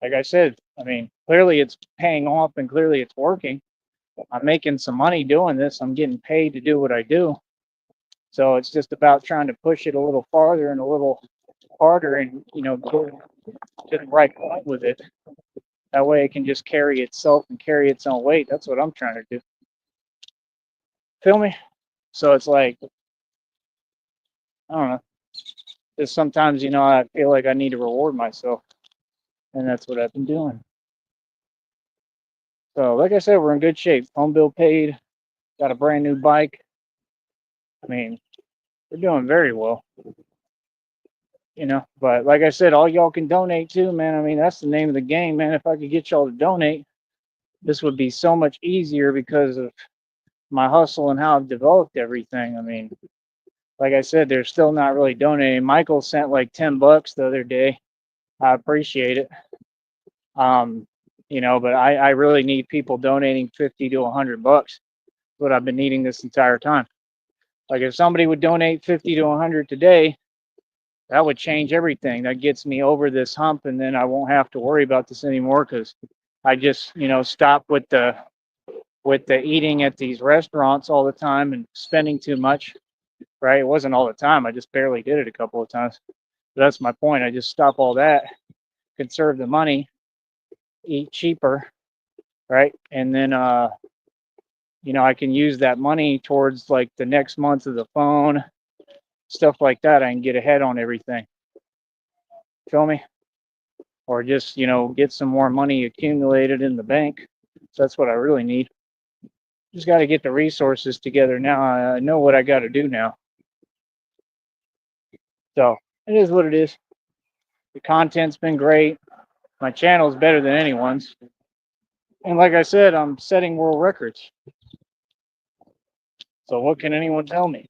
Like I said, I mean, clearly it's paying off and clearly it's working. I'm making some money doing this. I'm getting paid to do what I do. So it's just about trying to push it a little farther and a little harder and, go to the right point with it. That way it can just carry itself and carry its own weight. That's what I'm trying to do. Feel me? So it's like, I don't know. Just sometimes, I feel like I need to reward myself. And that's what I've been doing. So, like I said, we're in good shape. Phone bill paid. Got a brand new bike. I mean, we're doing very well. But like I said, all y'all can donate too, man. I mean, that's the name of the game, man. If I could get y'all to donate, this would be so much easier because of my hustle and how I've developed everything. I mean, like I said, they're still not really donating. Michael sent like $10 the other day. I appreciate it. But I really need people donating 50 to $100. What I've been needing this entire time. Like if somebody would donate 50 to 100 today, that would change everything. That gets me over this hump, and then I won't have to worry about this anymore because I just, stop with the eating at these restaurants all the time and spending too much. Right? It wasn't all the time. I just barely did it a couple of times. But that's my point. I just stop all that, conserve the money, eat cheaper, right? And then I can use that money towards like the next month of the phone, stuff like that. I can get ahead on everything. Feel me? Or just, get some more money accumulated in the bank. So that's what I really need. Just got to get the resources together now. I know what I got to do now. So it is what it is. The content's been great. My channel's better than anyone's. And like I said, I'm setting world records. So what can anyone tell me?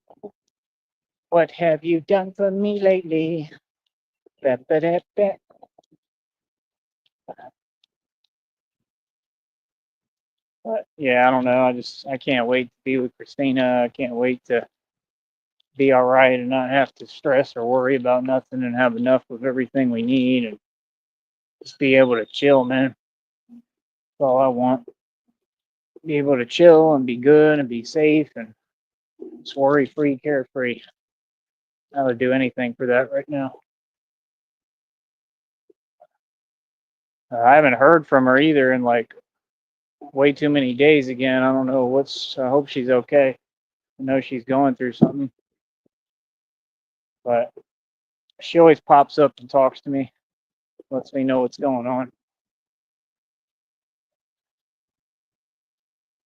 What have you done for me lately? Ba-ba-da-ba. But yeah, I don't know. I can't wait to be with Christina. I can't wait to be all right and not have to stress or worry about nothing and have enough of everything we need and just be able to chill, man. That's all I want. Be able to chill and be good and be safe and just worry free, carefree. I would do anything for that right now. I haven't heard from her either in like way too many days again. I don't know I hope she's okay. I know she's going through something, but she always pops up and talks to me, lets me know what's going on.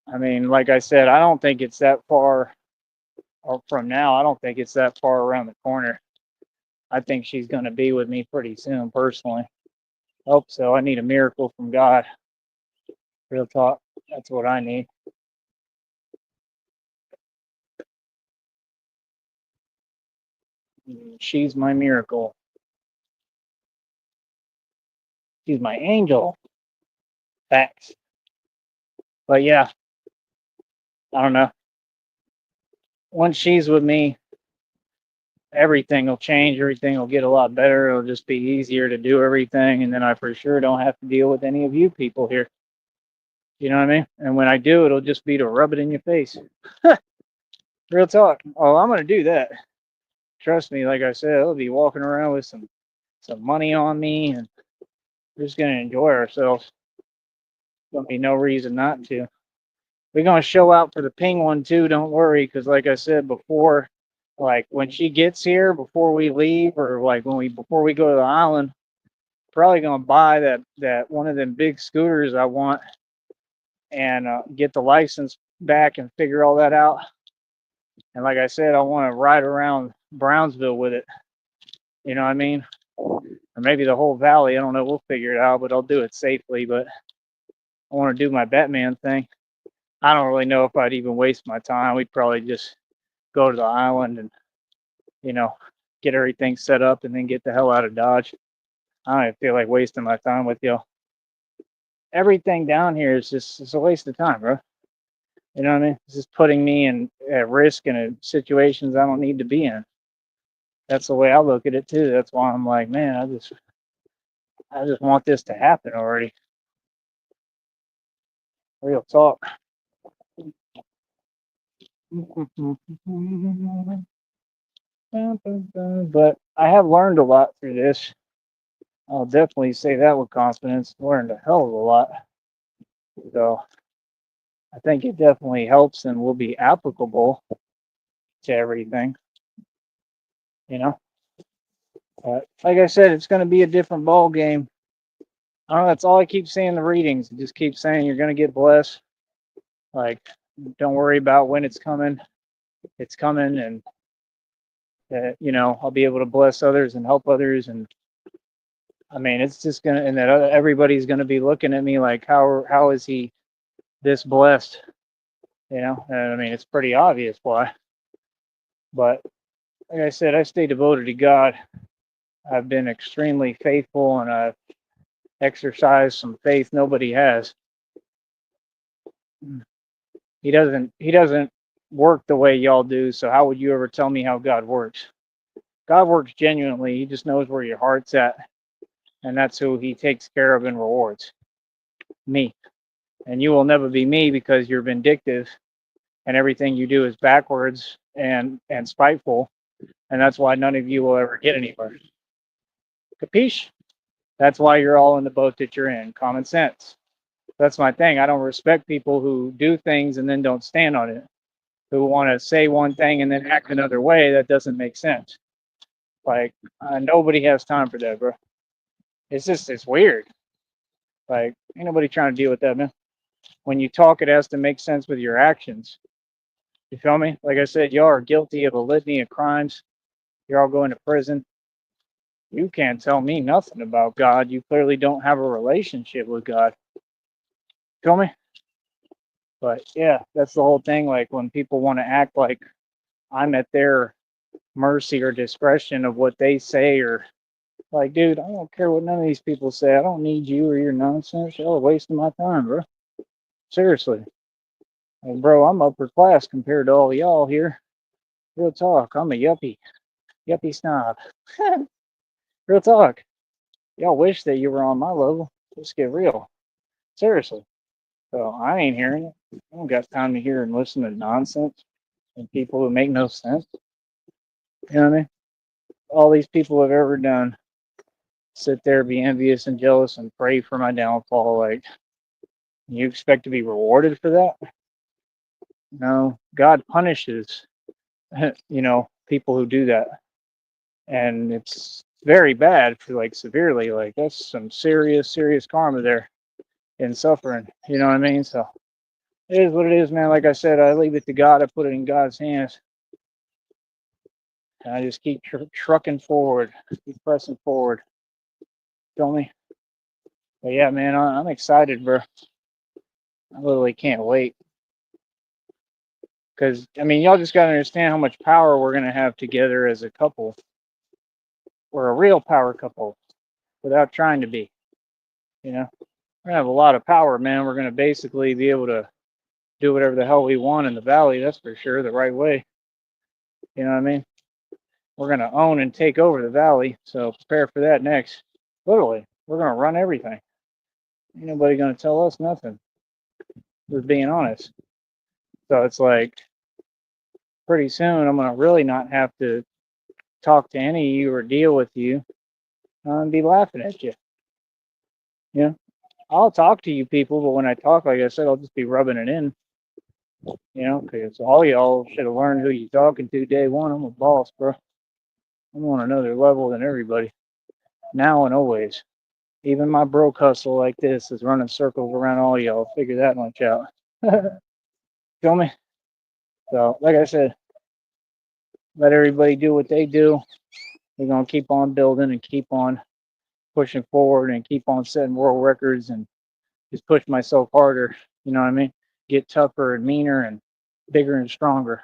I mean, like I said, I don't think it's that far from now. I don't think it's that far around the corner. I think she's going to be with me pretty soon, personally. Hope so. I need a miracle from God. Real talk. That's what I need. She's my miracle. She's my angel. Facts. But yeah, I don't know. Once she's with me, everything will change. Everything will get a lot better. It'll just be easier to do everything. And then I for sure don't have to deal with any of you people here. You know what I mean? And when I do, it'll just be to rub it in your face. Real talk. Oh, I'm going to do that. Trust me, like I said, I'll be walking around with some money on me and we're just going to enjoy ourselves. There'll be no reason not to. We're going to show out for the ping one too. Don't worry. Because like I said before, like when she gets here, before we leave or like before we go to the island, probably going to buy that one of them big scooters I want and get the license back and figure all that out. And like I said, I want to ride around Brownsville with it. You know what I mean? Or maybe the whole valley. I don't know. We'll figure it out, but I'll do it safely. But I want to do my Batman thing. I don't really know if I'd even waste my time. We'd probably just go to the island and, get everything set up and then get the hell out of Dodge. I don't even feel like wasting my time with y'all. Everything down here is it's a waste of time, bro. You know what I mean? It's just putting me at risk in situations I don't need to be in. That's the way I look at it too. That's why I'm like, man, I just want this to happen already. Real talk. But I have learned a lot through this. I'll definitely say that with confidence. Learned a hell of a lot. So I think it definitely helps and will be applicable to everything. But like I said, it's going to be a different ball game. I don't know. That's all I keep saying in the readings. It just keeps saying you're going to get blessed. Like, don't worry about when it's coming. It's coming, and I'll be able to bless others and help others. And I mean, it's just gonna, and that everybody's going to be looking at me like, how is he this blessed? And I mean, it's pretty obvious why. But like I said, I stay devoted to God. I've been extremely faithful, and I've exercised some faith nobody has. He doesn't work the way y'all do. So how would you ever tell me how God works? God works genuinely. He just knows where your heart's at, and that's who He takes care of and rewards. Me. And you will never be me because you're vindictive, and everything you do is backwards and spiteful, and that's why none of you will ever get anywhere. Capiche? That's why you're all in the boat that you're in. Common sense. That's my thing. I don't respect people who do things and then don't stand on it, who want to say one thing and then act another way. That doesn't make sense. Like, nobody has time for that, bro. it's weird. Like, ain't nobody trying to deal with that, man. When you talk, it has to make sense with your actions. You feel me? Like I said, y'all are guilty of a litany of crimes. You're all going to prison. You can't tell me nothing about God. You clearly don't have a relationship with God. Feel me? But yeah, that's the whole thing. Like when people want to act like I'm at their mercy or discretion of what they say, or like, dude, I don't care what none of these people say. I don't need you or your nonsense. Y'all are wasting my time, bro. Seriously. Like, bro, I'm upper class compared to all y'all here. Real talk. I'm a yuppie snob. Real talk. Y'all wish that you were on my level. Let's get real. Seriously. So I ain't hearing it. I don't got time to hear and listen to nonsense and people who make no sense. You know what I mean? All these people have ever done sit there, be envious and jealous, and pray for my downfall. Like, you expect to be rewarded for that? No. God punishes, people who do that. And it's very bad for like severely. Like, that's some serious karma there and suffering. You know what I mean? So it is what it is, man. Like I said, I leave it to God. I put it in God's hands. And I just keep trucking forward, keep pressing forward. Feel me? But yeah, man, I'm excited, bro. I literally can't wait. Because, I mean, y'all just got to understand how much power we're going to have together as a couple. We're a real power couple without trying to be. You know, we're going to have a lot of power, man. We're going to basically be able to do whatever the hell we want in the valley, that's for sure, the right way. You know what I mean? We're going to own and take over the valley. So prepare for that next. Literally, we're going to run everything. Ain't nobody going to tell us nothing. Just being honest. So it's like pretty soon I'm going to really not have to talk to any of you or deal with you and be laughing at you. You know, I'll talk to you people, but when I talk, like I said, I'll just be rubbing it in. You know, because all y'all should have learned who you talking to day one. I'm a boss, bro. I'm on another level than everybody. Now and always. Even my broke hustle like this is running circles around all y'all. Figure that much out. Feel me? So, like I said, let everybody do what they do. We're going to keep on building and keep on pushing forward and keep on setting world records and just push myself harder. You know what I mean? Get tougher and meaner and bigger and stronger.